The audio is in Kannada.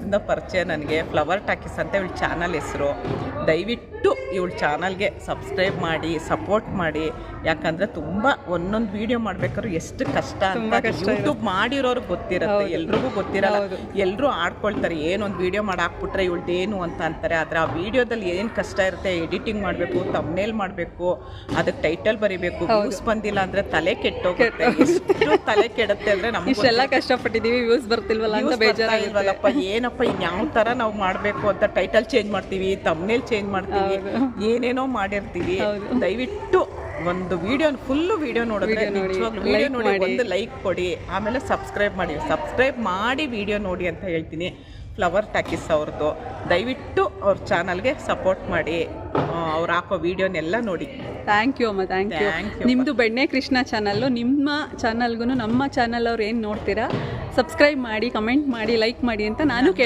ದಿವಸದಿಂದ ಪರಿಚಯ ನನಗೆ. ಫ್ಲವರ್ ಟಾಕೀಸ್ ಅಂತ ಇವಳು ಚಾನಲ್ ಹೆಸರು. ದಯವಿಟ್ಟು ಇವಳು ಚಾನಲ್ಗೆ ಸಬ್ಸ್ಕ್ರೈಬ್ ಮಾಡಿ, ಸಪೋರ್ಟ್ ಮಾಡಿ. ಯಾಕಂದರೆ ತುಂಬ ಒಂದೊಂದು ವೀಡಿಯೋ ಮಾಡ್ಬೇಕಾದ್ರೂ ಎಷ್ಟು ಕಷ್ಟ ಅಂತ ಯೂಟ್ಯೂಬ್ ಮಾಡಿರೋರ್ಗೆ ಗೊತ್ತಿರುತ್ತೆ, ಎಲ್ರಿಗೂ ಗೊತ್ತಿರಲ್ಲ. ಎಲ್ಲರೂ ಆಡ್ಕೊಳ್ತಾರೆ, ಏನೊಂದು ವೀಡಿಯೋ ಮಾಡಿ ಹಾಕ್ಬಿಟ್ರೆ ಇವಳ್ದೇನು ಅಂತ ಅಂತಾರೆ. ಆದರೆ ಆ ವೀಡಿಯೋದಲ್ಲಿ ಏನು ಕಷ್ಟ ಇರುತ್ತೆ, ಎಡಿಟಿಂಗ್ ಮಾಡಬೇಕು, ತಮ್ನೇಲ್ ಮಾಡಬೇಕು, ಅದಕ್ಕೆ ಟೈಟಲ್ ಬರೀಬೇಕು, ವ್ಯೂಸ್ ಬಂದಿಲ್ಲ ಅಂದರೆ ತಲೆ ಕೆಟ್ಟೋಗುತ್ತೆ. ಎಷ್ಟು ತಲೆ ಕೆಡುತ್ತೆ ಅಂದರೆ ನಮ್ಗೆ ಇಷ್ಟೆಲ್ಲ ಕಷ್ಟಪಟ್ಟಿದ್ದೀವಿ, ವ್ಯೂಸ್ ಬರ್ತಿಲ್ವಲ್ಲ ಅಂತ ಬೇಜಾರಾಗಿಲ್ವಲ್ಲಪ್ಪ, ಏನಪ್ಪ ಯಾವ ಥರ ನಾವು ಮಾಡಬೇಕು ಅಂತ ಟೈಟಲ್ ಚೇಂಜ್ ಮಾಡ್ತೀವಿ, ತಮ್ನೇಲ್ ಚೇಂಜ್ ಮಾಡ್ತೀವಿ, ಏನೇನೋ ಮಾಡಿರ್ತೀವಿ. ದಯವಿಟ್ಟು ಒಂದು ಫುಲ್ಲು ವಿಡಿಯೋ ನೋಡಿದ್ರೆ ನಿಜವಾಗ್ಲೂ ವಿಡಿಯೋ ನೋಡಿ ಒಂದು ಲೈಕ್ ಕೊಡಿ, ಆಮೇಲೆ ಸಬ್ಸ್ಕ್ರೈಬ್ ಮಾಡಿ ವಿಡಿಯೋ ನೋಡಿ ಅಂತ ಹೇಳ್ತೀನಿ. ಫ್ಲವರ್ ಟಾಕೀಸ್ ಅವ್ರದ್ದು ದಯವಿಟ್ಟು ಅವ್ರ ಚಾನಲ್ಗೆ ಸಪೋರ್ಟ್ ಮಾಡಿ, ಅವ್ರು ಹಾಕೋ ವಿಡಿಯೋನೆಲ್ಲ ನೋಡಿ. ಥ್ಯಾಂಕ್ ಯು ಅಮ್ಮ, ಥ್ಯಾಂಕ್ ಯು. ನಿಮ್ಮದು ಬೆಣ್ಣೆ ಕೃಷ್ಣ ಚಾನಲ್ಲು, ನಿಮ್ಮ ಚಾನಲ್ಗೂ ನಮ್ಮ ಚಾನಲ್ ಅವ್ರು ಏನು ನೋಡ್ತೀರಾ ಸಬ್ಸ್ಕ್ರೈಬ್ ಮಾಡಿ, ಕಮೆಂಟ್ ಮಾಡಿ, ಲೈಕ್ ಮಾಡಿ ಅಂತ ನಾನು